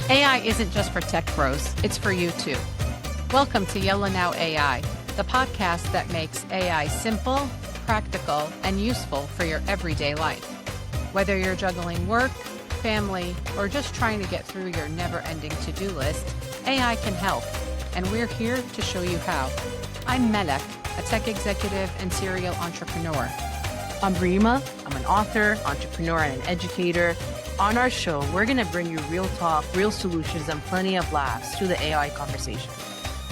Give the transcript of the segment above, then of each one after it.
AI isn't just for tech pros, it's for you too. Welcome to Yellow Now AI, the podcast that makes AI simple, practical, and useful for your everyday life. Whether you're juggling work, family, or just trying to get through your never-ending to-do list, AI can help, and we're here to show you how. I'm Melek, a tech executive and serial entrepreneur. I'm Rima. I'm an author, entrepreneur, and an educator. On our show, we're going to bring you real talk, real solutions, and plenty of laughs to the AI conversation.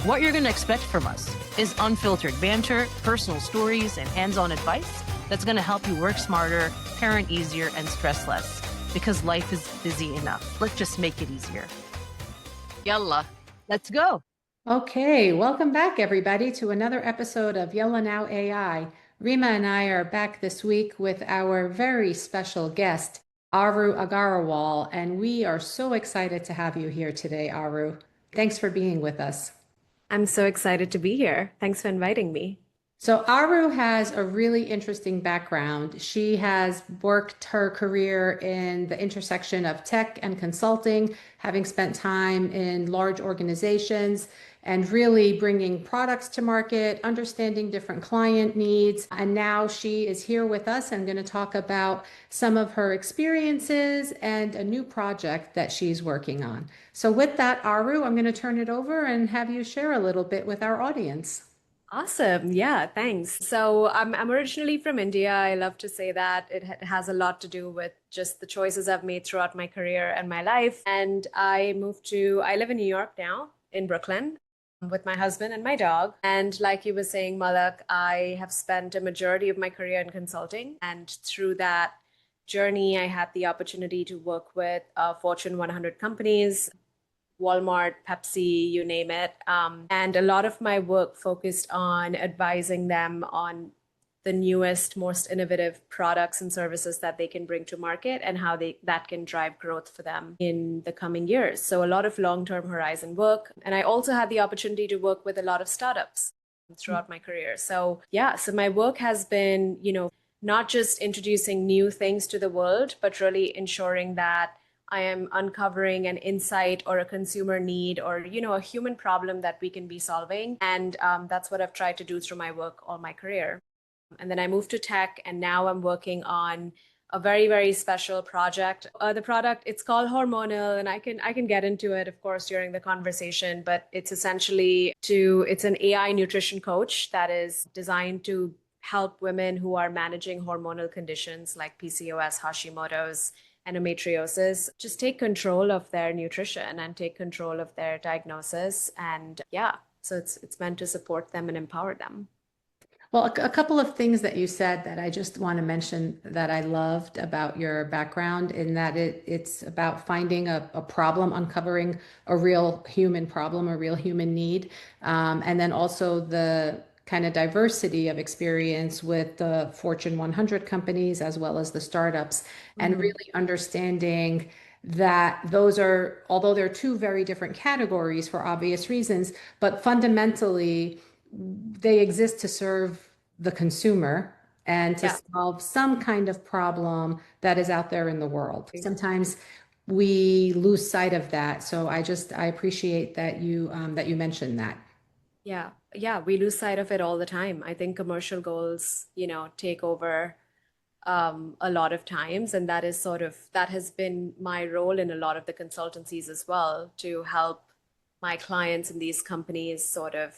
What you're going to expect from us is unfiltered banter, personal stories, and hands-on advice that's going to help you work smarter, parent easier, and stress less. Because life is busy enough. Let's just make it easier. Yalla. Let's go. Okay, welcome back everybody to another episode of Yellow Now AI. Rima and I are back this week with our very special guest, Aru Agarwal, and we are so excited to have you here today, Aru. Thanks for being with us. I'm so excited to be here. Thanks for inviting me. So Aru has a really interesting background. She has worked her career in the intersection of tech and consulting, having spent time in large organizations and really bringing products to market, understanding different client needs. And now she is here with us and going to talk about some of her experiences and a new project that she's working on. So with that, Aru, I'm going to turn it over and have you share a little bit with our audience. Awesome. Yeah, thanks. So I'm originally from India. I love to say that it has a lot to do with just the choices I've made throughout my career and my life. And I live in New York now, in Brooklyn, with my husband and my dog. And like you were saying, Malak, I have spent a majority of my career in consulting. And through that journey, I had the opportunity to work with Fortune 100 companies, Walmart, Pepsi, you name it. And a lot of my work focused on advising them on the newest, most innovative products and services that they can bring to market and how that can drive growth for them in the coming years. So a lot of long-term horizon work. And I also had the opportunity to work with a lot of startups throughout my career. So yeah, so my work has been, not just introducing new things to the world, but really ensuring that I am uncovering an insight or a consumer need or, a human problem that we can be solving. And that's what I've tried to do through my work all my career. And then I moved to tech and now I'm working on a very, very special project. The product, it's called Hormonal, and I can get into it, of course, during the conversation, but it's essentially it's an AI nutrition coach that is designed to help women who are managing hormonal conditions like PCOS, Hashimoto's, endometriosis, just take control of their nutrition and take control of their diagnosis. And yeah, so it's meant to support them and empower them. Well, a couple of things that you said that I just want to mention that I loved about your background in that it's about finding a problem, uncovering a real human problem, a real human need. And then also the kind of diversity of experience with the Fortune 100 companies as well as the startups, and really understanding that those are, although they're two very different categories for obvious reasons, but fundamentally they exist to serve the consumer and to solve some kind of problem that is out there in the world. Sometimes we lose sight of that. So I appreciate that you mentioned that. Yeah, we lose sight of it all the time. I think commercial goals, take over a lot of times. And that has been my role in a lot of the consultancies as well, to help my clients in these companies sort of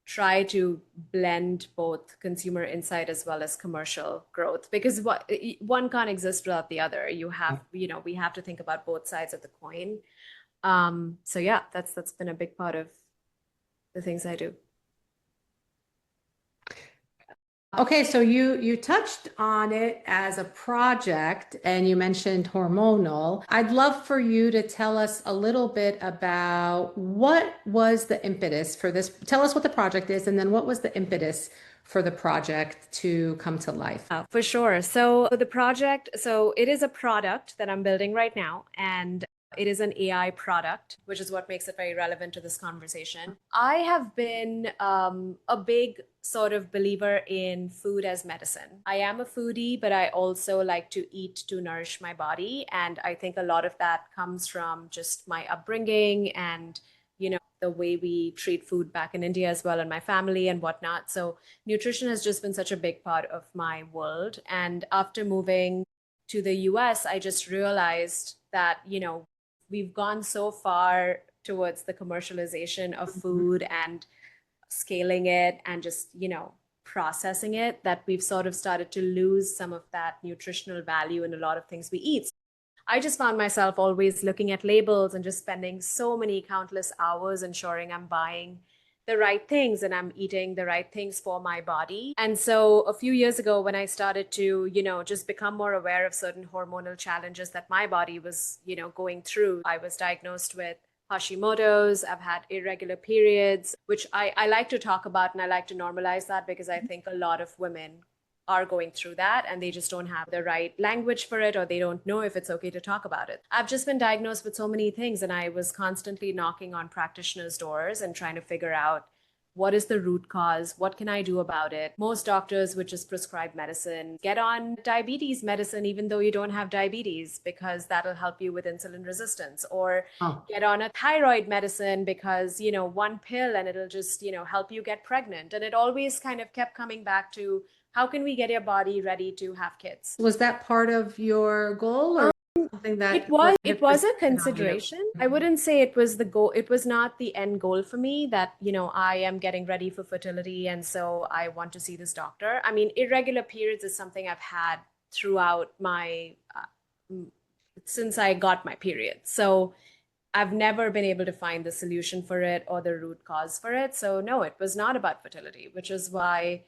try to blend both consumer insight as well as commercial growth, because one can't exist without the other. We have to think about both sides of the coin. So yeah, that's been a big part of the things I do. Okay, so you touched on it as a project and you mentioned Hormonal. I'd love for you to tell us a little bit about what was the impetus for this. Tell us what the project is, and then what was the impetus for the project to come to life? For sure. So it is a product that I'm building right now, and It is an AI product, which is what makes it very relevant to this conversation. I have been a big sort of believer in food as medicine. I am a foodie, but I also like to eat to nourish my body. And I think a lot of that comes from just my upbringing and, the way we treat food back in India as well, and my family and whatnot. So nutrition has just been such a big part of my world. And after moving to the US, I just realized that, we've gone so far towards the commercialization of food and scaling it and just, processing it, that we've sort of started to lose some of that nutritional value in a lot of things we eat. I just found myself always looking at labels and just spending so many countless hours ensuring I'm buying the right things and I'm eating the right things for my body. And so a few years ago, when I started to, just become more aware of certain hormonal challenges that my body was, going through, I was diagnosed with Hashimoto's. I've had irregular periods, which I like to talk about, and I like to normalize that because I think a lot of women are going through that and they just don't have the right language for it, or they don't know if it's okay to talk about it. I've just been diagnosed with so many things, and I was constantly knocking on practitioners' doors and trying to figure out what is the root cause? What can I do about it? Most doctors would just prescribe medicine. Get on diabetes medicine even though you don't have diabetes, because that'll help you with insulin resistance. Or get on a thyroid medicine because, one pill and it'll just, help you get pregnant. And it always kind of kept coming back to, how can we get your body ready to have kids? Was that part of your goal, or something that it was a consideration? I wouldn't say it was the goal. It was not the end goal for me that, I am getting ready for fertility and so I want to see this doctor. I mean, irregular periods is something I've had throughout my since I got my period. So I've never been able to find the solution for it or the root cause for it. So no, it was not about fertility, which is why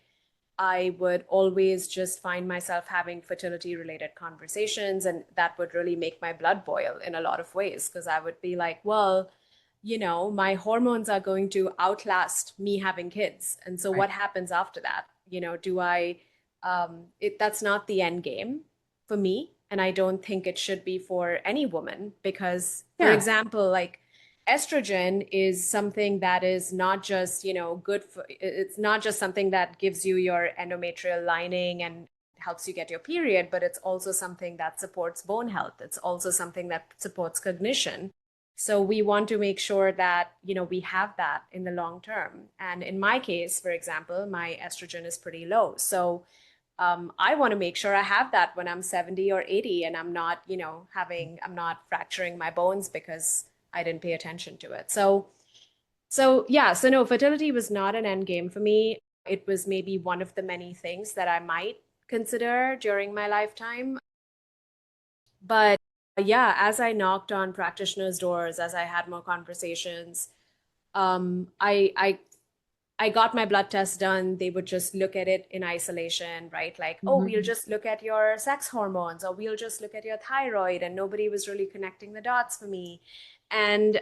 I would always just find myself having fertility related conversations, and that would really make my blood boil in a lot of ways, because I would be like, well, my hormones are going to outlast me having kids. And so what happens after that? That's not the end game for me. And I don't think it should be for any woman, because, for example, like, estrogen is something that is not just, good for, it's not just something that gives you your endometrial lining and helps you get your period, but it's also something that supports bone health. It's also something that supports cognition. So we want to make sure that, we have that in the long term. And in my case, for example, my estrogen is pretty low. So I want to make sure I have that when I'm 70 or 80 and I'm not, I'm not fracturing my bones because I didn't pay attention to it. So no, fertility was not an end game for me. It was maybe one of the many things that I might consider during my lifetime. But as I knocked on practitioners' doors, as I had more conversations, I got my blood test done. They would just look at it in isolation, right? Like, we'll just look at your sex hormones, or we'll just look at your thyroid. And nobody was really connecting the dots for me. And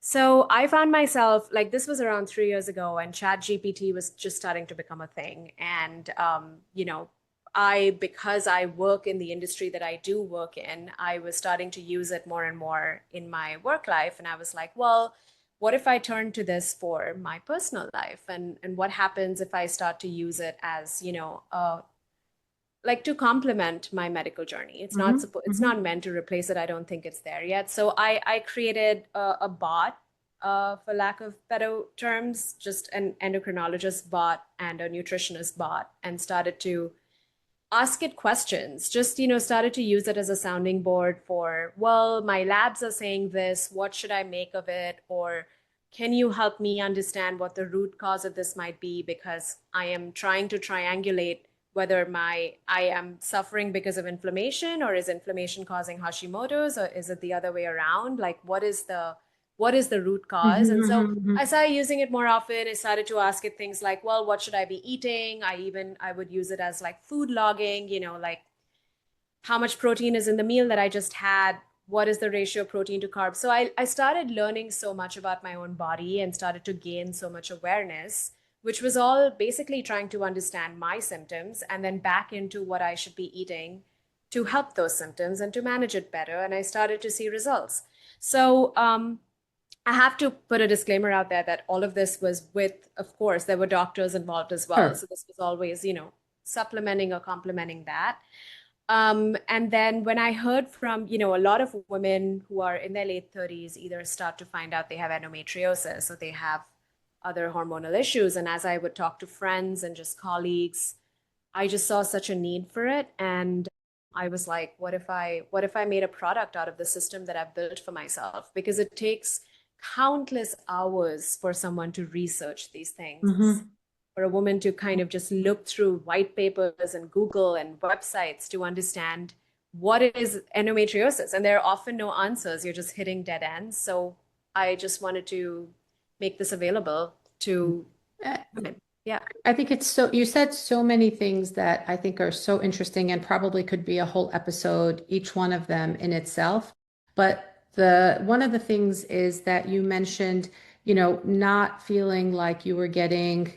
so I found myself, like, this was around 3 years ago, and ChatGPT was just starting to become a thing. And, because I work in the industry that I do work in, I was starting to use it more and more in my work life. And I was like, well, what if I turn to this for my personal life? And what happens if I start to use it as, like, to complement my medical journey? It's it's not meant to replace it. I don't think it's there yet. So I created a bot, for lack of better terms, just an endocrinologist bot and a nutritionist bot, and started to ask it questions. Just, started to use it as a sounding board for, well, my labs are saying this, what should I make of it? Or can you help me understand what the root cause of this might be? Because I am trying to triangulate whether I am suffering because of inflammation, or is inflammation causing Hashimoto's, or is it the other way around? Like, what is the root cause? And so I started using it more often. I started to ask it things like, well, what should I be eating? I would use it as like food logging, like, how much protein is in the meal that I just had? What is the ratio of protein to carbs? So I started learning so much about my own body and started to gain so much awareness, which was all basically trying to understand my symptoms and then back into what I should be eating to help those symptoms and to manage it better. And I started to see results. So I have to put a disclaimer out there that all of this was with, of course, there were doctors involved as well. Sure. So this was always, supplementing or complementing that. And then when I heard from, a lot of women who are in their late 30s either start to find out they have endometriosis or they have other hormonal issues. And as I would talk to friends and just colleagues, I just saw such a need for it. And I was like, what if I made a product out of the system that I've built for myself? Because it takes countless hours for someone to research these things. Mm-hmm. For a woman to kind of just look through white papers and Google and websites to understand what is endometriosis. And there are often no answers. You're just hitting dead ends. So I just wanted to make this available to women. Yeah. I think you said so many things that I think are so interesting and probably could be a whole episode, each one of them in itself. But one of the things is that you mentioned, not feeling like you were getting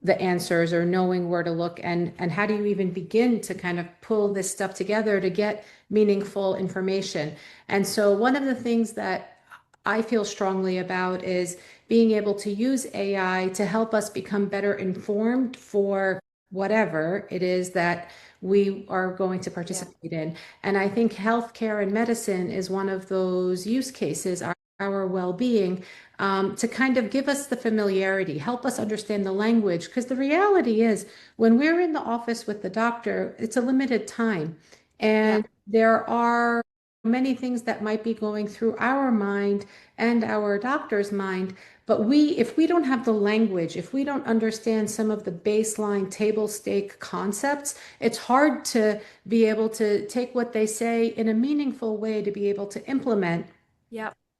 the answers or knowing where to look, and how do you even begin to kind of pull this stuff together to get meaningful information. And so one of the things that I feel strongly about is being able to use AI to help us become better informed for whatever it is that we are going to participate in. And I think healthcare and medicine is one of those use cases, our well-being, to kind of give us the familiarity, help us understand the language. Because the reality is, when we're in the office with the doctor, it's a limited time. And there are many things that might be going through our mind and our doctor's mind. But if we don't have the language, if we don't understand some of the baseline table stake concepts, it's hard to be able to take what they say in a meaningful way to be able to implement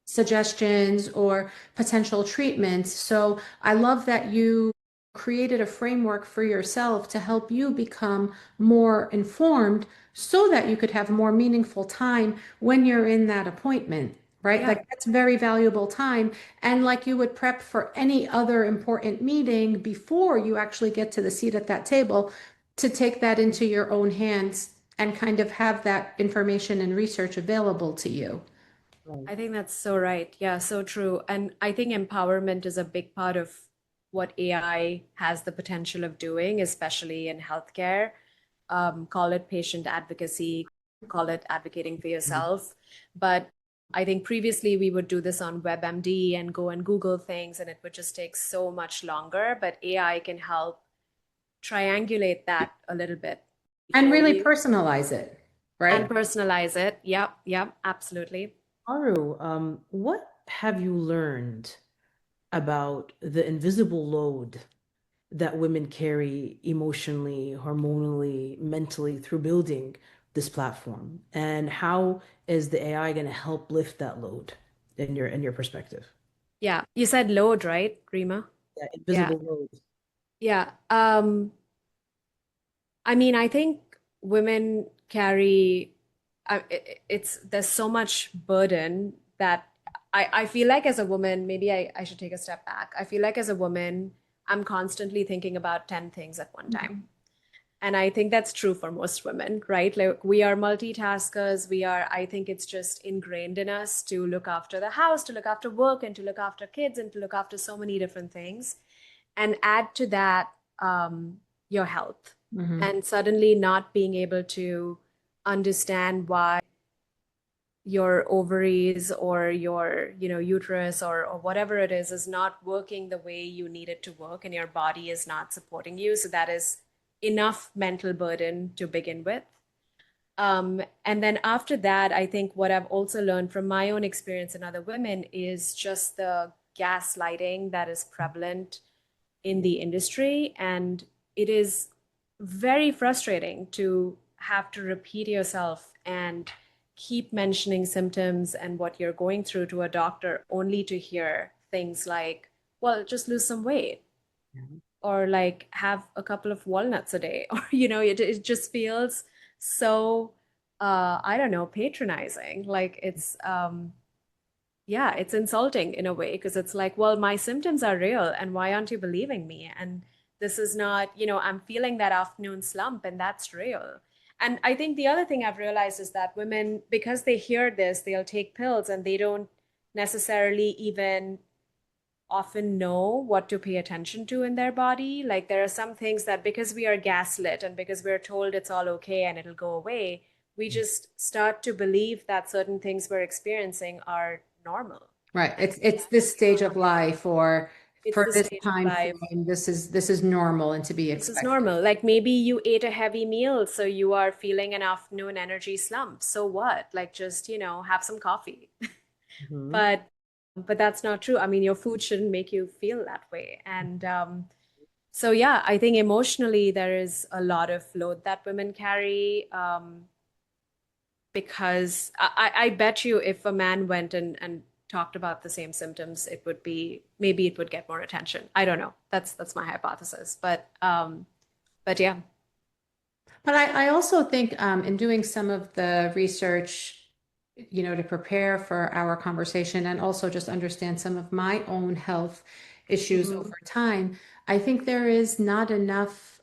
suggestions or potential treatments. So I love that you created a framework for yourself to help you become more informed so that you could have more meaningful time when you're in that appointment, right? Like that's very valuable time. And like you would prep for any other important meeting before you actually get to the seat at that table, to take that into your own hands and kind of have that information and research available to you. I think that's so right. Yeah, so true. And I think empowerment is a big part of what AI has the potential of doing, especially in healthcare. Call it patient advocacy, call it advocating for yourself. But I think previously we would do this on WebMD and go and Google things, and it would just take so much longer. But AI can help triangulate that a little bit. And really personalize it, right? And personalize it. Yep, absolutely. Aru, what have you learned about the invisible load that women carry emotionally, hormonally, mentally through building this platform? And how is the AI going to help lift that load in your perspective? Yeah, you said load, right, Rima? Yeah, invisible load. Yeah. I mean, I think women carry there's so much burden that I feel like as a woman, maybe I should take a step back. I feel like as a woman, I'm constantly thinking about 10 things at one time. And I think that's true for most women, right? Like we are multitaskers. I think it's just ingrained in us to look after the house, to look after work, and to look after kids, and to look after so many different things. And add to that your health. And suddenly not being able to understand why your ovaries or your uterus or whatever it is not working the way you need it to work, and your body is not supporting you. So that is enough mental burden to begin with. And then after that, I think what I've also learned from my own experience and other women is just the gaslighting that is prevalent in the industry. And it is very frustrating to have to repeat yourself and keep mentioning symptoms and what you're going through to a doctor, only to hear things like, well, just lose some weight, or like have a couple of walnuts a day, or it just feels so I don't know, patronizing. Like it's it's insulting in a way, because it's like, well, my symptoms are real, and why aren't you believing me? And this is not, I'm feeling that afternoon slump, and that's real. And I think the other thing I've realized is that women, because they hear this, they'll take pills and they don't necessarily even often know what to pay attention to in their body. Like there are some things that because we are gaslit and because we're told it's all okay and it'll go away, we just start to believe that certain things we're experiencing are normal. Right. And It's this stage of life, or it's for the this stage of time life. frame, this is normal and to be This is expected. normal. Like maybe you ate a heavy meal, so you are feeling an afternoon energy slump. So what? Like just, have some coffee. Mhm. But that's not true. I mean, your food shouldn't make you feel that way. And so yeah, I think emotionally there is a lot of load that women carry. Because I bet you if a man went and talked about the same symptoms, it would be maybe it would get more attention. I don't know. That's my hypothesis. But yeah. But I also think in doing some of the research, to prepare for our conversation and also just understand some of my own health issues Mhm. over time, I think there is not enough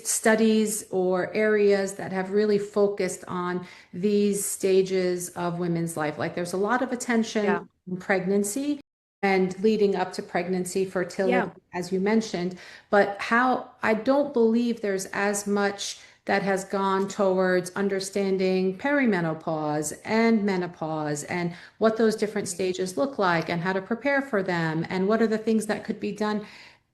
studies or areas that have really focused on these stages of women's life. Like there's a lot of Yeah. attention in pregnancy and leading up to pregnancy, fertility, Yeah. as you mentioned, but how I don't believe there's as much that has gone towards understanding perimenopause and menopause and what those different stages look like and how to prepare for them and what are the things that could be done.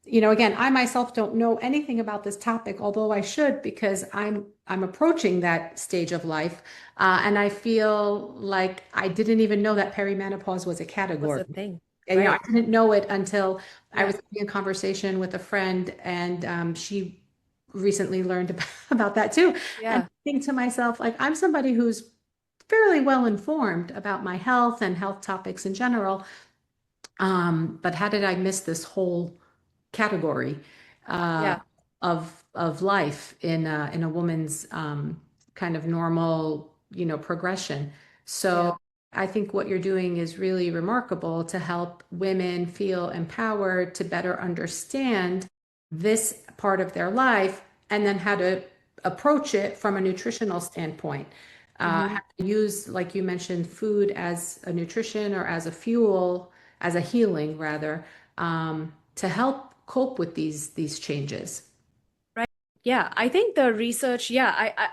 Again, I myself don't know anything about this topic, although I should because I'm approaching that stage of life, and I feel like I didn't even know that perimenopause was a Was category. a thing. And, I Right. didn't know it until I Yeah. was having a conversation with a friend, and she recently learned about that too. And Yeah. I think to myself, like, I'm somebody who's fairly well informed about my health and health topics in general. But how did I miss this whole category uh, Yeah. of life in a woman's kind of normal, progression? Yeah. So I think what you're doing is really remarkable to help women feel empowered to better understand this part of their life and then how to approach it from a nutritional standpoint. Hmm. How to use, like you mentioned, food as a nutrition or as a fuel, as a healing rather, to help cope with these changes. Right. Yeah. I think the research, yeah,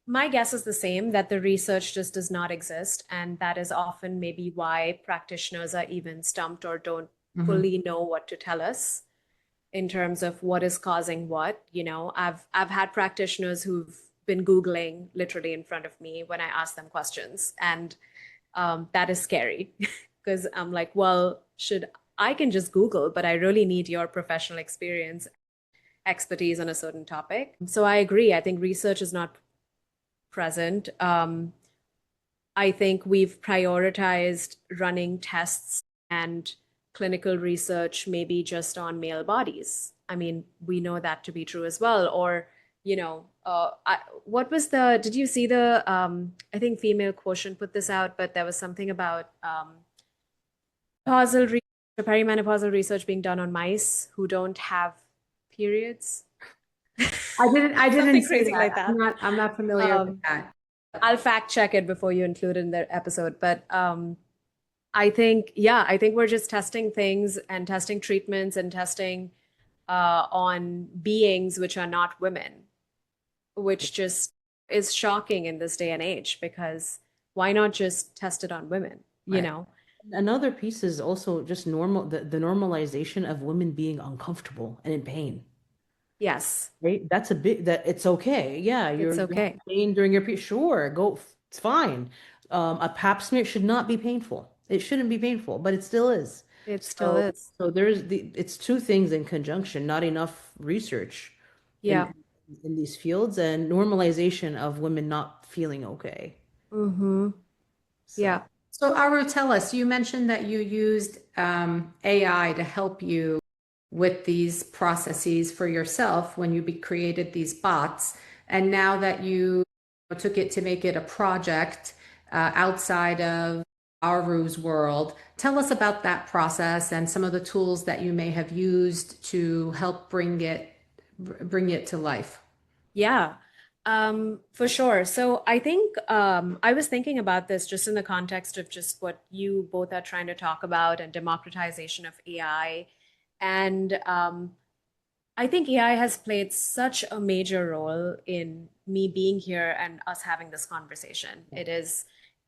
my guess is the same that the research just does not exist. And that is often maybe why practitioners are even stumped or don't Mhm. fully know what to tell us in terms of what is causing what. I've had practitioners who've been Googling literally in front of me when I ask them questions. And that is scary because I'm like, well, I can just Google, but I really need your professional experience, expertise on a certain topic. So I agree. I think research is not present. I think we've prioritized running tests and clinical research maybe just on male bodies. I mean, we know that to be true as well. Or, what was did you see I think Female Quotient put this out, but there was something about menopausal perimenopausal research being done on mice who don't have periods. I didn't Something see crazy that. like I'm that. not I'm not familiar with Um, that. I'll fact check it before you include it in the episode. But I think, yeah, I think we're just testing things and testing treatments and testing on beings which are not women, which just is shocking in this day and age because why not just test it on women, you Right. know? Another piece is also just the normalization of women being uncomfortable and in pain. Yes, Right? That's a big that it's okay. Yeah, it's you have okay. pain during your period. Sure, go. It's fine. A pap smear should not be painful. It shouldn't be painful, but it still is. It still So is. it's two things in conjunction, not enough research Yeah. in these fields and normalization of women not feeling okay. Mm-hmm. So Yeah. So Aru, tell us, you mentioned that you used AI to help you with these processes for yourself when you created these bots. And now that you took it to make it a project outside of Aru's world, tell us about that process and some of the tools that you may have used to help bring it to life. Yeah. For sure. So I think I was thinking about this just in the context of just what you both are trying to talk about and democratization of AI. And I think AI has played such a major role in me being here and us having this conversation.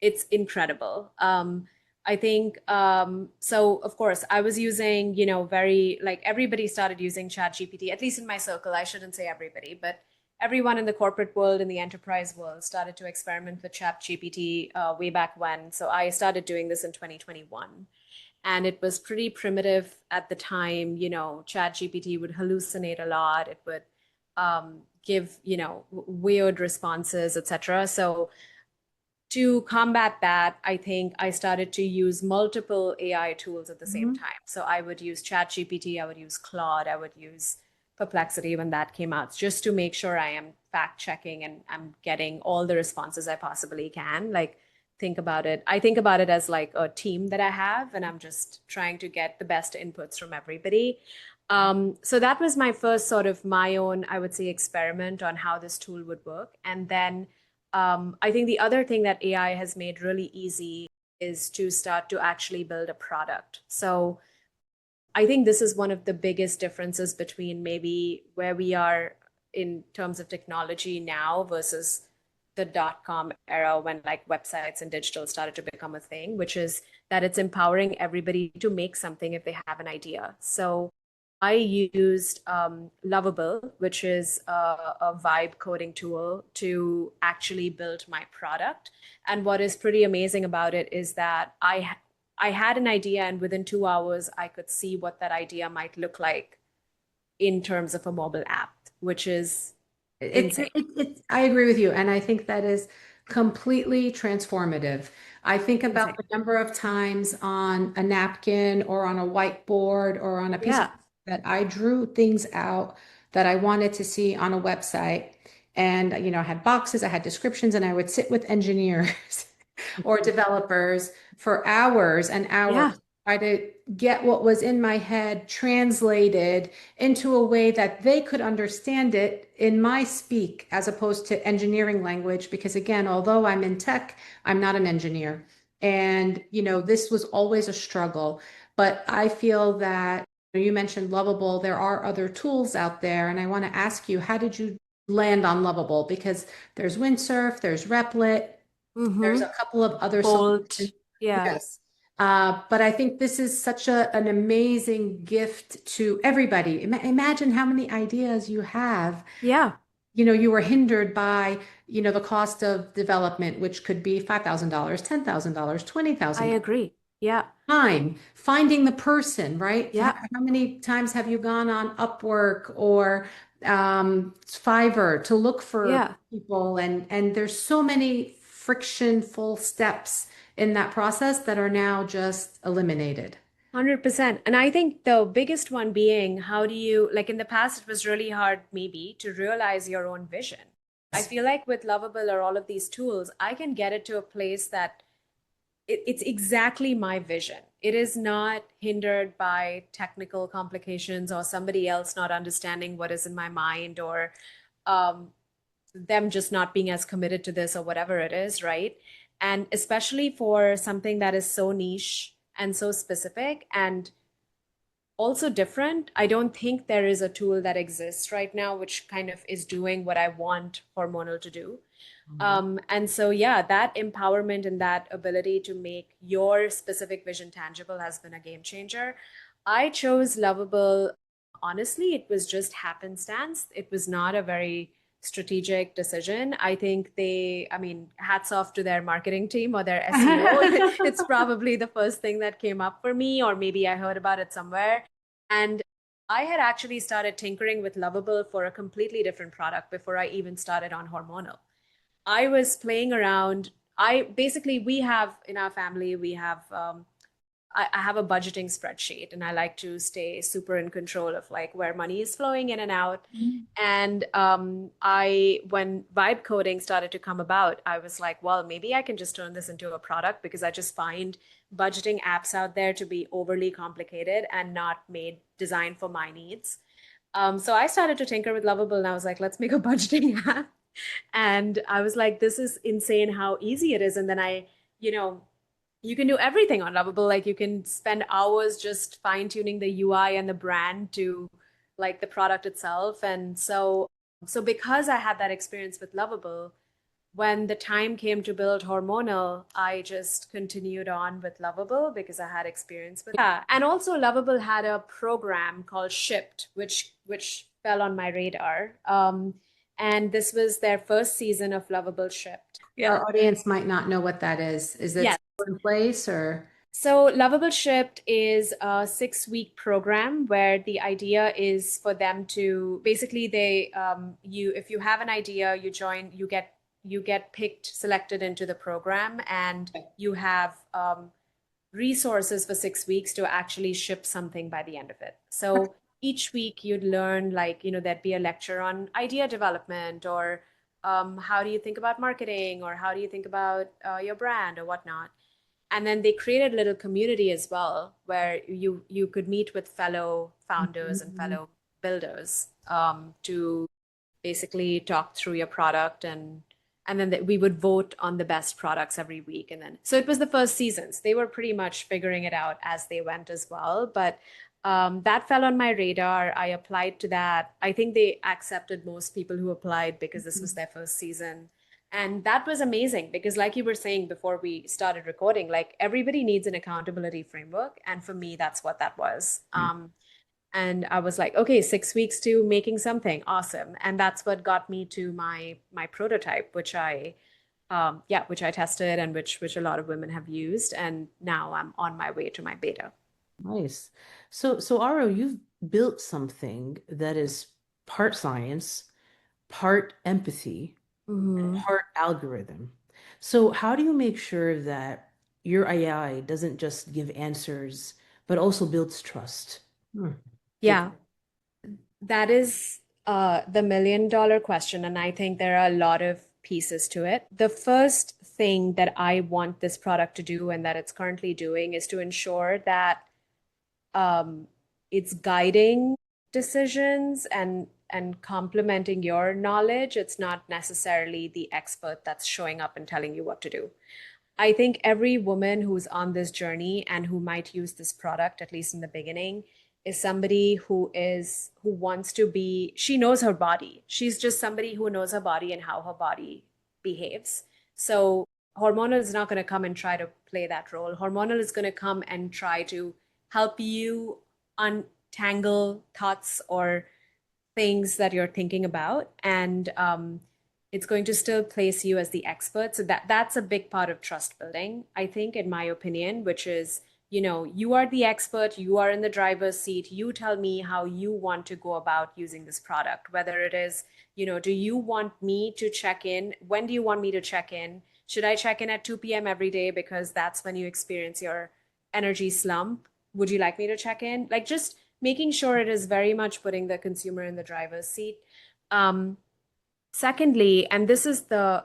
It's incredible. I think, so of course, I was using, very, like everybody started using ChatGPT, at least in my circle. I shouldn't say everybody, but everyone in the corporate world, in the enterprise world, started to experiment with ChatGPT way back when. So I started doing this in 2021. And it was pretty primitive at the time. ChatGPT would hallucinate a lot. It would give, weird responses, etc. So to combat that, I think I started to use multiple AI tools at the same time. So I would use ChatGPT, I would use Claude, I would use Perplexity when that came out, just to make sure I am fact checking and I'm getting all the responses I possibly can. Like, I think about it as like a team that I have, and I'm just trying to get the best inputs from everybody. So that was my first sort of my own, I would say, experiment on how this tool would work. And then I think the other thing that AI has made really easy is to start to actually build a product. So I think this is one of the biggest differences between maybe where we are in terms of technology now versus the dot-com era, when like websites and digital started to become a thing, which is that it's empowering everybody to make something if they have an idea. So I used Lovable, which is a vibe coding tool, to actually build my product. And what is pretty amazing about it is that I had an idea, and within 2 hours, I could see what that idea might look like in terms of a mobile app, which is insane. I agree with you. And I think that is completely transformative. I think about Insane. the number of times on a napkin or on a whiteboard or on a piece of Yeah. that I drew things out that I wanted to see on a website. And, I had boxes, I had descriptions, and I would sit with engineers or developers for hours and hours, Yeah. try to get what was in my head translated into a way that they could understand it in my speak as opposed to engineering language. Because again, although I'm in tech, I'm not an engineer. And, this was always a struggle. But I feel that you mentioned Lovable, there are other tools out there. And I want to ask you, how did you land on Lovable? Because there's Windsurf, there's Replit, there's a couple of other Bolt. solutions. Yeah. Yes. But I think this is such an amazing gift to everybody. Imagine how many ideas you have. Yeah. You were hindered by, the cost of development, which could be $5,000, $10,000, I $20,000. agree. Yeah. Time, finding the person, right? Yeah. How many times have you gone on Upwork or Fiverr to look for Yeah. people? And there's so many frictionful steps in that process that are now just eliminated. 100%. And I think the biggest one being, how do you, like in the past, it was really hard maybe to realize your own vision. I feel like with Lovable or all of these tools, I can get it to a place that it's exactly my vision. It is not hindered by technical complications or somebody else not understanding what is in my mind, or um, them just not being as committed to this or whatever it is, right? And especially for something that is so niche and so specific and also different, I don't think there is a tool that exists right now which kind of is doing what I want Hormonal to do. And so, yeah, that empowerment and that ability to make your specific vision tangible has been a game changer. I chose Lovable. Honestly, it was just happenstance. It was not a very strategic decision. I think I mean, hats off to their marketing team or their SEO. It's probably the first thing that came up for me, or maybe I heard about it somewhere. And I had actually started tinkering with Lovable for a completely different product before I even started on Hormonal. I was playing around. We have in our family, we have, I have a budgeting spreadsheet, and I like to stay super in control of like where money is flowing in and out. And when vibe coding started to come about, I was like, well, maybe I can just turn this into a product, because I just find budgeting apps out there to be overly complicated and not designed for my needs. So I started to tinker with Lovable, and I was like, let's make a budgeting app. And I was like, this is insane how easy it is. And then you know, you can do everything on Lovable. Like you can spend hours just fine tuning the UI and the brand to like the product itself. And so because I had that experience with Lovable, when the time came to build Hormonal, I just continued on with Lovable because I had experience with yeah. And also Lovable had a program called Shipped, which fell on my radar. And this was their first season of Lovable Shipped. Yeah. Our audience might not know what that is. Is it still in place or? So Lovable Shipped is a 6-week program where the idea is for them to basically if you have an idea, you get picked, selected into the program, and you have resources for 6 weeks to actually ship something by the end of it. So each week you'd learn, like, there'd be a lecture on idea development, or how do you think about marketing, or how do you think about your brand or whatnot. And then they created a little community as well, where you could meet with fellow founders and fellow builders to basically talk through your product, and then we would vote on the best products every week. And then so it was the first seasons. They were pretty much figuring it out as they went as well. But that fell on my radar. I applied to that. I think they accepted most people who applied because this was their first season. And that was amazing because, like you were saying before we started recording, like everybody needs an accountability framework. And for me, that's what that was. And I was like, okay, 6 weeks to making something awesome. And that's what got me to my prototype, which I tested, and which a lot of women have used. And now I'm on my way to my beta. Nice. So Aru, you've built something that is part science, part empathy, and part algorithm. So how do you make sure that your AI doesn't just give answers, but also builds trust? Yeah, that is the $1 million question. And I think there are a lot of pieces to it. The first thing that I want this product to do, and that it's currently doing, is to ensure that it's guiding decisions and complementing your knowledge. It's not necessarily the expert that's showing up and telling you what to do. I think every woman who's on this journey and who might use this product, at least in the beginning, is somebody who wants to be, she knows her body. She's just somebody who knows her body and how her body behaves. So Hormonal is not going to come and try to play that role. Hormonal is going to come and try to help you untangle thoughts or things that you're thinking about. And it's going to still place you as the expert. So that's a big part of trust building, I think, in my opinion, which is, you are the expert, you are in the driver's seat. You tell me how you want to go about using this product, whether it is, do you want me to check in? When do you want me to check in? Should I check in at 2 p.m. every day because that's when you experience your energy slump? Would you like me to check in? Like, just making sure it is very much putting the consumer in the driver's seat. Secondly, and this is the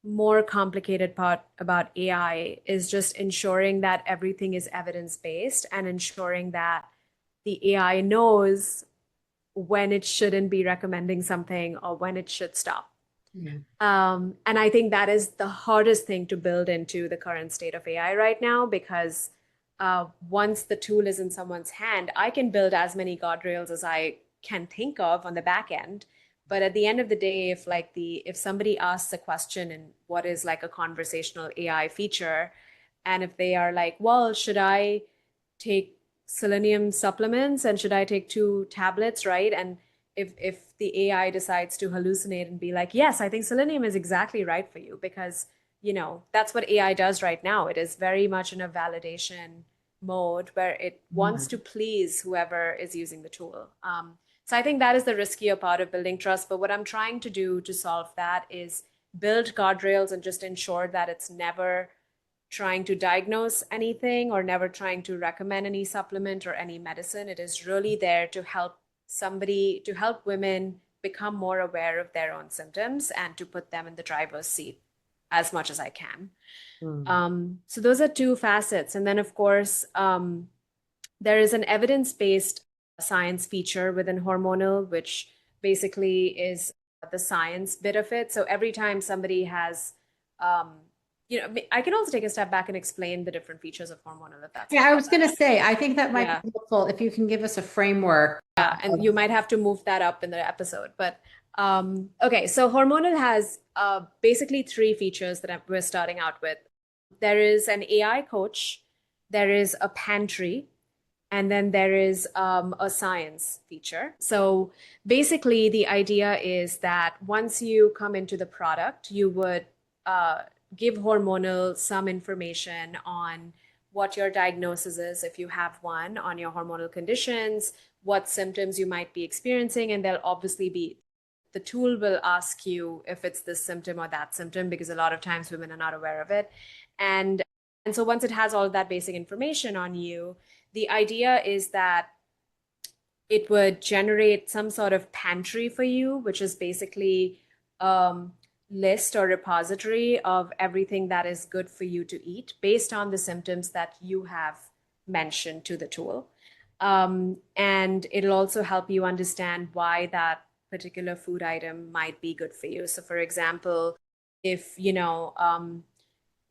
more complicated part about AI, is just ensuring that everything is evidence-based and ensuring that the AI knows when it shouldn't be recommending something or when it should stop. And I think that is the hardest thing to build into the current state of AI right now, because once the tool is in someone's hand, I can build as many guardrails as I can think of on the back end. But at the end of the day, if somebody asks a question in what is like a conversational AI feature, and if they are like, well, should I take selenium supplements and should I take 2 tablets, right? And if the AI decides to hallucinate and be like, yes, I think selenium is exactly right for you, because that's what AI does right now. It is very much in a validation mode where it wants to please whoever is using the tool. So I think that is the riskier part of building trust. But what I'm trying to do to solve that is build guardrails and just ensure that it's never trying to diagnose anything or never trying to recommend any supplement or any medicine. It is really there to help women become more aware of their own symptoms and to put them in the driver's seat as much as I can. So those are 2 facets. And then, of course, there is an evidence-based science feature within Hormonal, which basically is the science bit of it. So every time somebody has, I can also take a step back and explain the different features of hormonal, if that's Yeah, I was going to say, I think that might Yeah. be helpful if you can give us a framework. Yeah, and you might have to move that up in the episode. But okay, so Hormonal has basically three features that we're starting out with. There is an AI coach, there is a pantry, and then there is a science feature. So basically, the idea is that once you come into the product, you would give Hormonal some information on what your diagnosis is, if you have one, on your hormonal conditions, what symptoms you might be experiencing, and there'll obviously be the tool will ask you if it's this symptom or that symptom, because a lot of times women are not aware of it. And so once it has all of that basic information on you, the idea is that it would generate some sort of pantry for you, which is basically list or repository of everything that is good for you to eat based on the symptoms that you have mentioned to the tool. And it'll also help you understand why that particular food item might be good for you. So for example, if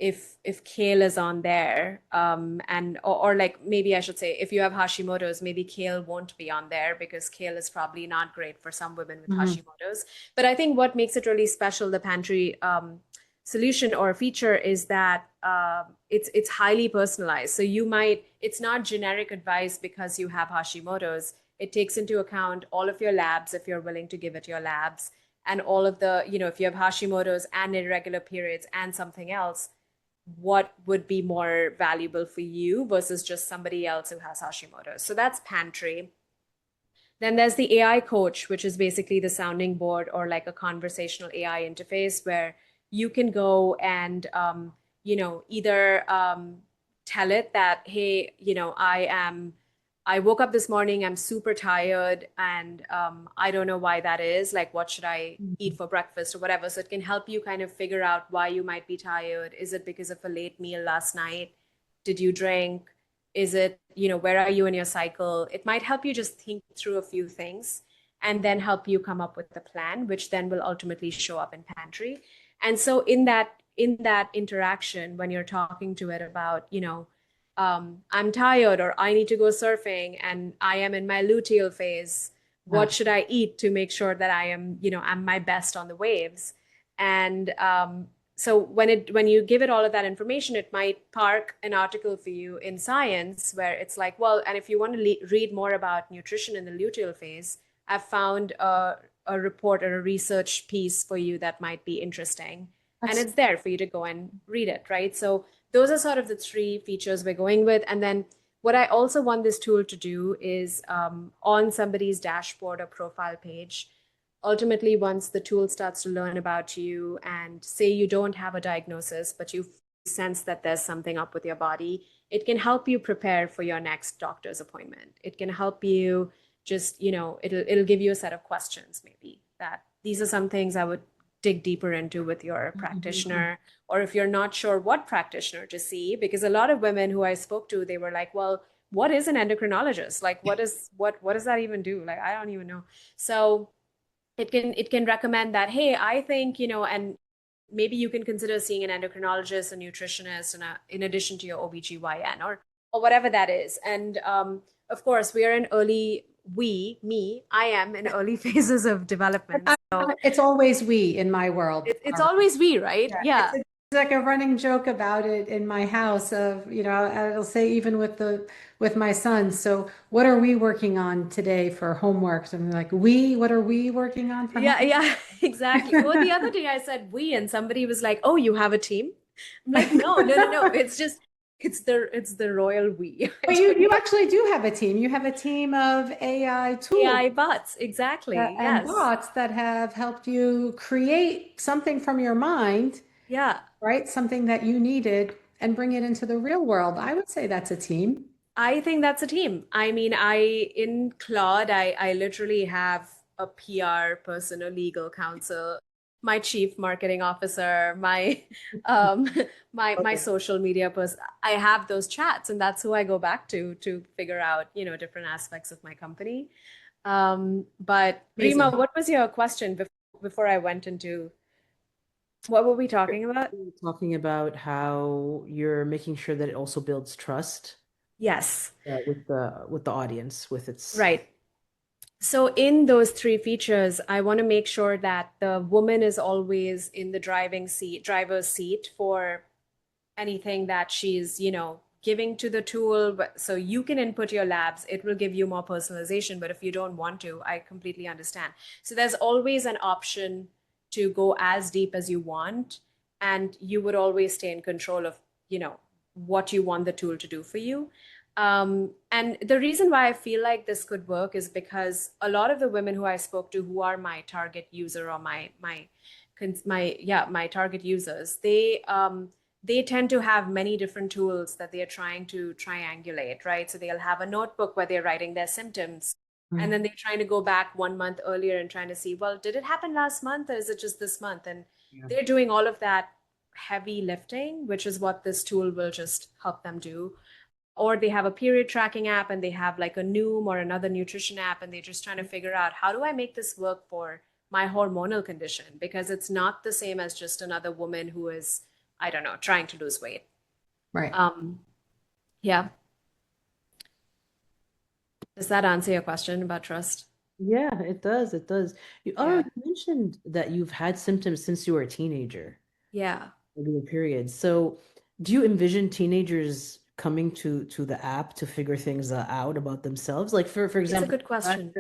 if kale is on there, or like maybe I should say, if you have Hashimoto's, maybe kale won't be on there because kale is probably not great for some women with Hashimoto's. But I think what makes it really special, the pantry solution or feature, is that it's highly personalized. So it's not generic advice because you have Hashimoto's. It takes into account all of your labs, if you're willing to give it your labs, and all of the, if you have Hashimoto's and irregular periods and something else, what would be more valuable for you versus just somebody else who has Hashimoto's. So that's pantry. Then there's the AI coach, which is basically the sounding board or like a conversational AI interface where you can go and, either tell it that, hey, I woke up this morning, I'm super tired, and I don't know why that is. Like, what should I eat for breakfast or whatever? So it can help you kind of figure out why you might be tired. Is it because of a late meal last night? Did you drink? Is it, where are you in your cycle? It might help you just think through a few things and then help you come up with a plan, which then will ultimately show up in pantry. And so in that interaction, when you're talking to it about, I'm tired, or I need to go surfing and I am in my luteal phase. What should I eat to make sure that I am, I'm my best on the waves? And so when you give it all of that information, it might park an article for you in Science where it's like, well, and if you want to read more about nutrition in the luteal phase, I've found a report or a research piece for you that might be interesting. And it's there for you to go and read it, right? So those are sort of the three features we're going with. And then what I also want this tool to do is on somebody's dashboard or profile page, ultimately, once the tool starts to learn about you and say you don't have a diagnosis, but you sense that there's something up with your body, it can help you prepare for your next doctor's appointment. It can help you just, it'll give you a set of questions, maybe, that these are some things I would dig deeper into with your practitioner, or if you're not sure what practitioner to see, because a lot of women who I spoke to, they were like, well, what is an endocrinologist? Like, what does that even do? Like, I don't even know. So it can recommend that, hey, I think, and maybe you can consider seeing an endocrinologist, a nutritionist, and in addition to your OBGYN or whatever that is. And of course, we are in I am in early phases of development. So It's always we in my world. it's always we, right? Yeah. It's like a running joke about it in my house of, I'll say even with my son. So what are we working on today for homework? So I'm like, what are we working on for homework? Yeah, exactly. Well, the other day I said we, and somebody was like, oh, you have a team? I'm like, no. It's the royal we. But you actually do have a team. You have a team of AI tools. AI bots, exactly. And bots that have helped you create something from your mind. Yeah. Right? Something that you needed and bring it into the real world. I would say that's a team. I think that's a team. I mean, in Claude, I literally have a PR person, a legal counsel, my chief marketing officer, my my social media person. I have those chats, and that's who I go back to figure out, different aspects of my company. But Amazing. Rima, what was your question before? before I went into what were we talking about? We were talking about how you're making sure that it also builds trust Yes, with the audience, with its. right. So in those three features, I want to make sure that the woman is always in the driver's seat for anything that she's, giving to the tool. So you can input your labs, it will give you more personalization. But if you don't want to, I completely understand. So there's always an option to go as deep as you want, and you would always stay in control of, what you want the tool to do for you. And the reason why I feel like this could work is because a lot of the women who I spoke to, who are my target user or my target users, they tend to have many different tools that they are trying to triangulate, right? So they'll have a notebook where they're writing their symptoms, and then they're trying to go back 1 month earlier and trying to see, well, did it happen last month or is it just this month? And they're doing all of that heavy lifting, which is what this tool will just help them do. Or they have a period tracking app, and they have like a Noom or another nutrition app, and they're just trying to figure out, how do I make this work for my hormonal condition? Because it's not the same as just another woman who is, I don't know, trying to lose weight. Right. Yeah. Does that answer your question about trust? Yeah, it does. It does. You Yeah. already mentioned that you've had symptoms since you were a teenager, Yeah. regular periods. So, do you envision teenagers coming to the app to figure things out about themselves? Like for It's a example, good question.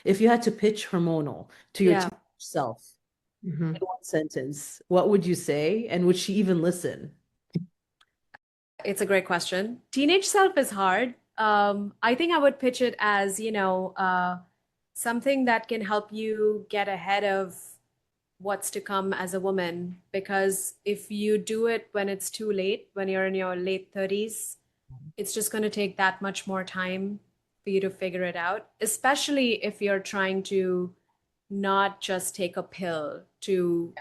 if you had to pitch hormonal to your Yeah. teenage self Mhm. in one sentence, what would you say? And would she even listen? It's a great question. Teenage self is hard. I think I would pitch it as, something that can help you get ahead of what's to come as a woman. Because if you do it when it's too late, when you're in your late 30s, it's just going to take that much more time for you to figure it out, especially if you're trying to not just take a pill to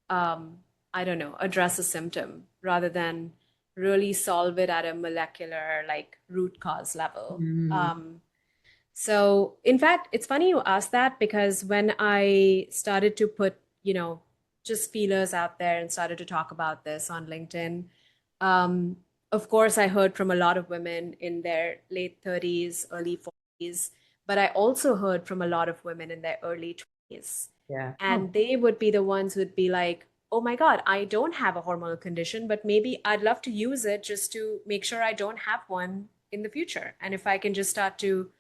um, I don't know, address a symptom rather than really solve it at a molecular, like root cause level. Mhm. So, in fact, it's funny you asked that, because when I started to put, just feelers out there and started to talk about this on LinkedIn, um, of course, I heard from a lot of women in their late 30s, early 40s, but I also heard from a lot of women in their early 20s. Yeah. And they would be the ones who'd be like, oh my God, I don't have a hormonal condition, but maybe I'd love to use it just to make sure I don't have one in the future. And if I can just start to,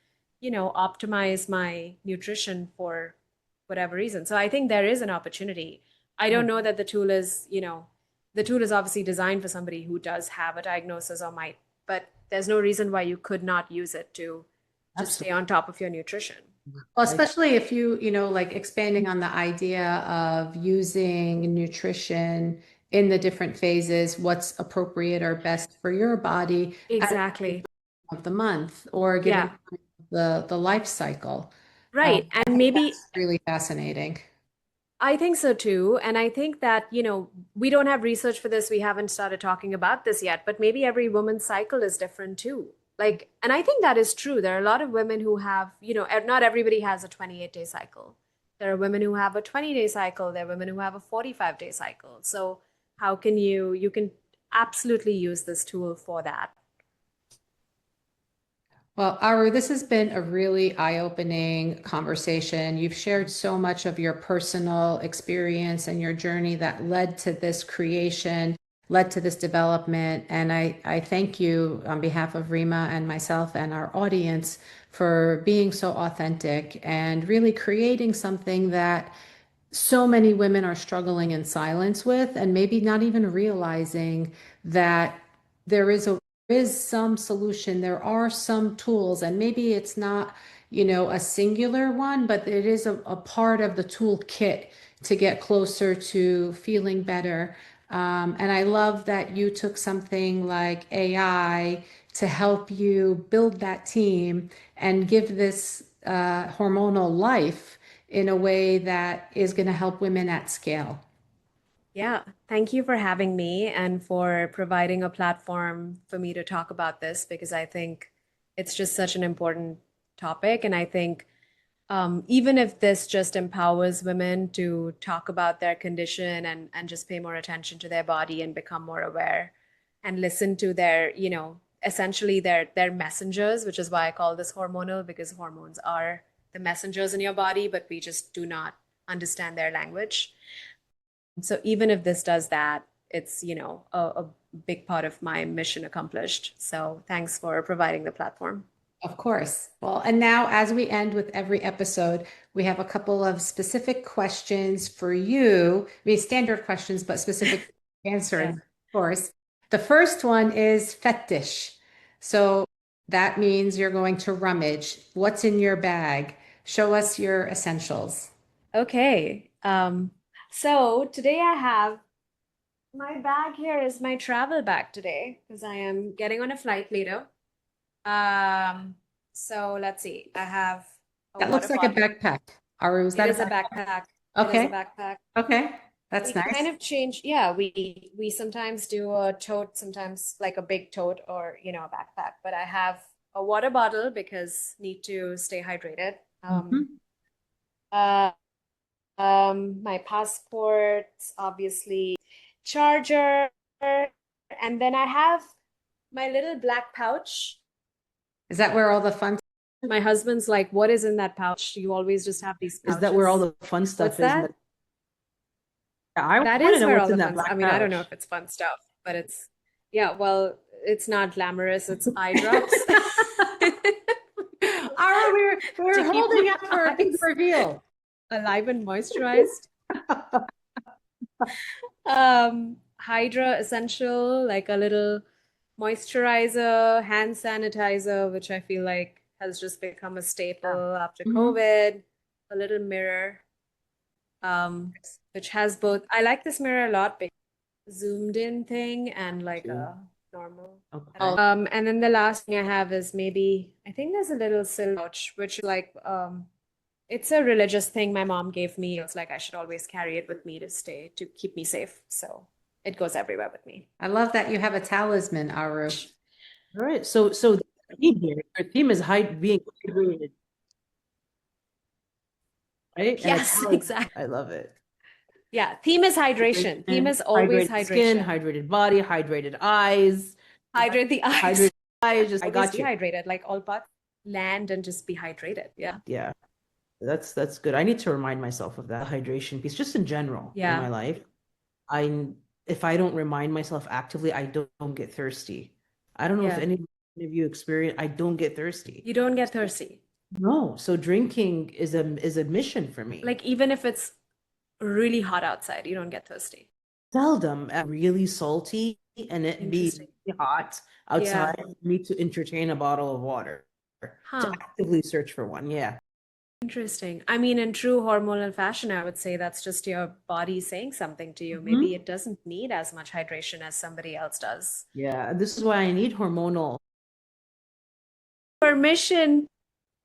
optimize my nutrition for whatever reason. So I think there is an opportunity. I don't know that the tool is obviously designed for somebody who does have a diagnosis or might, but there's no reason why you could not use it to just stay Absolutely. on top of your nutrition. Well, especially if like expanding on the idea of using nutrition in the different phases, what's appropriate or best for your body at Exactly. of the month or given Yeah. the life cycle. Right. I And think maybe that's really fascinating. I think so too. And I think that, we don't have research for this. We haven't started talking about this yet, but maybe every woman's cycle is different too. Like, and I think that is true. There are a lot of women who have, not everybody has a 28-day cycle. There are women who have a 20-day cycle. There are women who have a 45-day cycle. So how can you can absolutely use this tool for that. Well, Aru, this has been a really eye-opening conversation. You've shared so much of your personal experience and your journey that led to this creation, led to this development. And I thank you on behalf of Rima and myself and our audience for being so authentic and really creating something that so many women are struggling in silence with, and maybe not even realizing that there is some solution. There are some tools, and maybe it's not, a singular one, but it is a part of the toolkit to get closer to feeling better. And I love that you took something like AI to help you build that team and give this hormonal life in a way that is going to help women at scale. Yeah, thank you for having me and for providing a platform for me to talk about this, because I think it's just such an important topic. And I think even if this just empowers women to talk about their condition and just pay more attention to their body and become more aware and listen to their, essentially their messengers, which is why I call this hormonal, because hormones are the messengers in your body, but we just do not understand their language. So even if this does that, it's, a big part of my mission accomplished. So thanks for providing the platform. Of course. Well, and now as we end with every episode, we have a couple of specific questions for you. I mean, standard questions, but specific answering, of course. The first one is fetish. So that means you're going to rummage. What's in your bag? Show us your essentials. Okay. So today I have my bag here is my travel bag today because I am getting on a flight later. So let's see. I have That looks like a backpack. Aru, is that a backpack? Okay. It is a backpack. Okay. That's nice. Kind of change. Yeah, we sometimes do a tote, sometimes like a big tote or, a backpack. But I have a water bottle because need to stay hydrated. My passport, obviously, charger, and then I have my little black pouch. Is that where all the fun? My husband's like, "What is in that pouch? You always just have these pouches." Is that where all the fun stuff What's is? that? That is know where what's all in the that fun. black I mean, I don't know pouch. if it's fun stuff, but well, it's not glamorous. It's eye drops. We're holding up for a big reveal. Alive and moisturized. Hydra Essential, like a little moisturizer, hand sanitizer, which I feel like has just become a staple after COVID. A little mirror, which has both. I like this mirror a lot because zoomed in thing and like a normal. Okay. And then the last thing I have is maybe, I think there's a little silk pouch, which is like, it's a religious thing my mom gave me. It's like I should always carry it with me to keep me safe. So it goes everywhere with me. I love that you have a talisman, Aru. All right. So the theme here, our theme is being hydrated. Right? Yes, exactly. I love it. Yeah, theme is hydration. Theme is always hydrated hydration. Skin, hydrated body, hydrated eyes. Hydrate the eyes. Hydrated eyes. I got you. Dehydrated, like all parts land and just be hydrated. Yeah. Yeah. That's good. I need to remind myself of that hydration piece, just in general in my life. If I don't remind myself actively, I don't get thirsty. I don't know if any of you experience, I don't get thirsty. You don't get thirsty. No. So drinking is a mission for me. Like even if it's really hot outside, you don't get thirsty. Seldom. Really salty and it be hot outside, me to entertain a bottle of water, to actively search for one. Yeah. Interesting. I mean, in true hormonal fashion, I would say that's just your body saying something to you. Maybe it doesn't need as much hydration as somebody else does. Yeah, this is why I need hormonal. Permission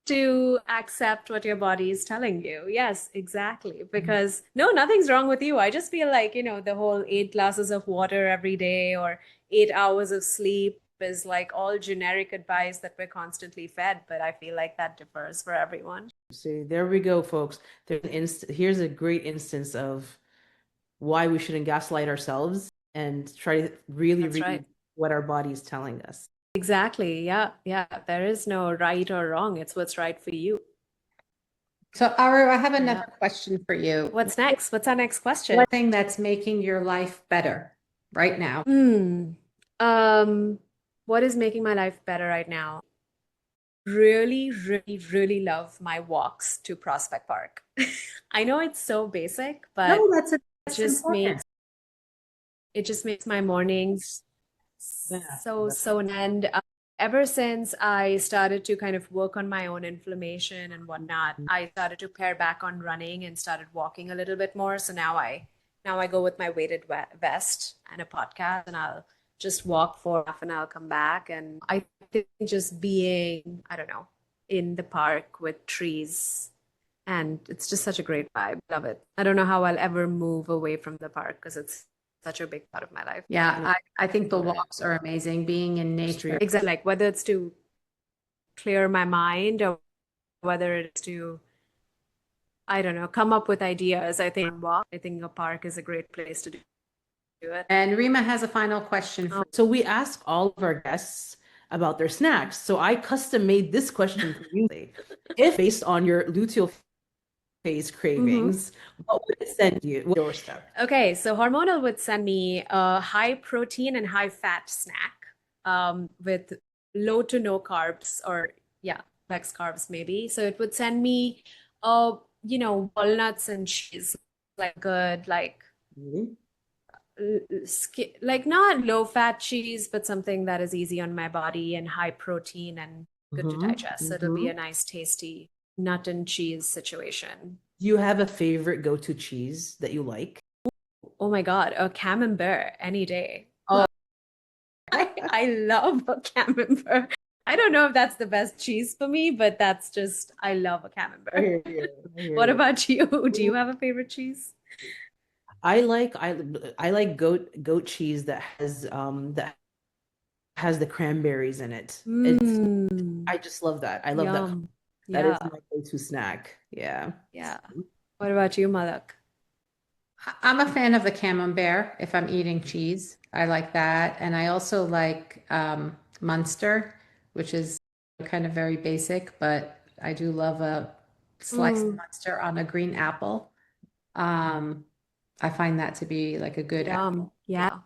to accept what your body is telling you. Yes, exactly. Because no, nothing's wrong with you. I just feel like, the whole 8 glasses of water every day or 8 hours of sleep is like all generic advice that we're constantly fed, but I feel like that differs for everyone. See, there we go, folks. Here's a great instance of why we shouldn't gaslight ourselves and try to really read what our body is telling us. Exactly. Yeah. Yeah. There is no right or wrong. It's what's right for you. So, Aru, I have another question for you. What's next? What's our next question? One thing that's making your life better right now? What is making my life better right now? Really, really, really love my walks to Prospect Park. I know it's so basic, but it just makes my mornings so and ever since I started to kind of work on my own inflammation and whatnot, I started to pare back on running and started walking a little bit more. So now I go with my weighted vest and a podcast, and I'll just walk for half an hour, come back. And I think just being, I don't know, in the park with trees, and it's just such a great vibe. Love it. I don't know how I'll ever move away from the park because it's such a big part of my life. Yeah, I think the walks are amazing, being in nature. Exactly. Like whether it's to clear my mind or whether it's to I don't know, come up with ideas. I think a park is a great place to do it. And Rima has a final question for So we ask all of our guests about their snacks. So I custom made this question for you. If based on your luteal phase cravings, what would it send you? What's your step? Okay, so Hormonal would send me a high protein and high fat snack with low to no carbs, or yeah, flex carbs maybe. So it would send me walnuts and cheese, like good, like Mhm. like not low fat cheese, but something that is easy on my body and high protein and good to Mhm. digest. So it'll be a nice, tasty nut and cheese situation. Do you have a favorite go-to cheese that you like? Oh my God, a camembert any day. Oh, I love a camembert. I don't know if that's the best cheese for me, but that's just, I love a I camembert. hear you. I hear What you. about you? Do you have a favorite cheese? I like goat cheese that has the cranberries in it. Mmm, I just love that. I love that. yum. That is Yeah, my go-to snack. Yeah. yeah. What about you, Malak? I'm a fan of the camembert if I'm eating cheese. I like that. And I also like Munster, which is kind of very basic, but I do love a slice of Mm, Munster on a green apple. Um, I find that to be like a good yum. Yeah.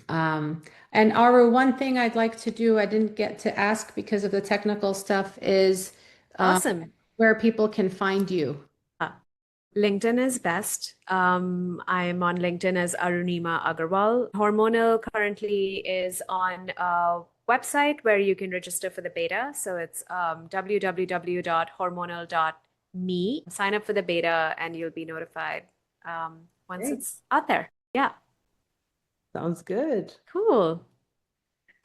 Um, and Aru, one thing I'd like to do, I didn't get to ask because of the technical stuff, is Awesome. where people can find you. LinkedIn is best. I'm on LinkedIn as Arunima Agarwal. Hormonal currently is on a website where you can register for the beta. So it's www.hormonal.me. Sign up for the beta and you'll be notified once Okay. it's out there. Yeah, Sounds good. cool.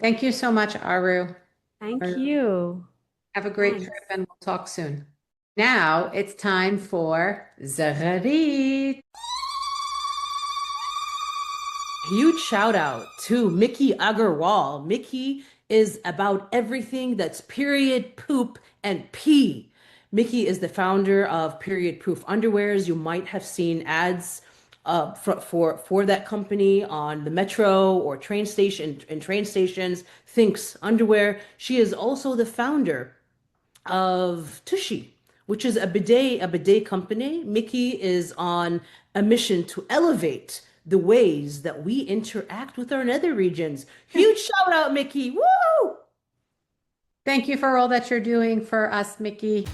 Thank you so much, Aru. Thank you. Have a great Thanks. trip and we'll talk soon. Now it's time for Zaharit. Huge shout out to Mickey Agarwal. Mickey is about everything that's period, poop, and pee. Mickey is the founder of Period Proof Underwears. You might have seen ads for that company on the metro or train station and train stations. Thinks underwear. She is also the founder of Tushy, which is a bidet company. Mickey is on a mission to elevate the ways that we interact with our nether regions. Huge shout out, Mickey. Woo! Thank you for all that you're doing for us, Mickey.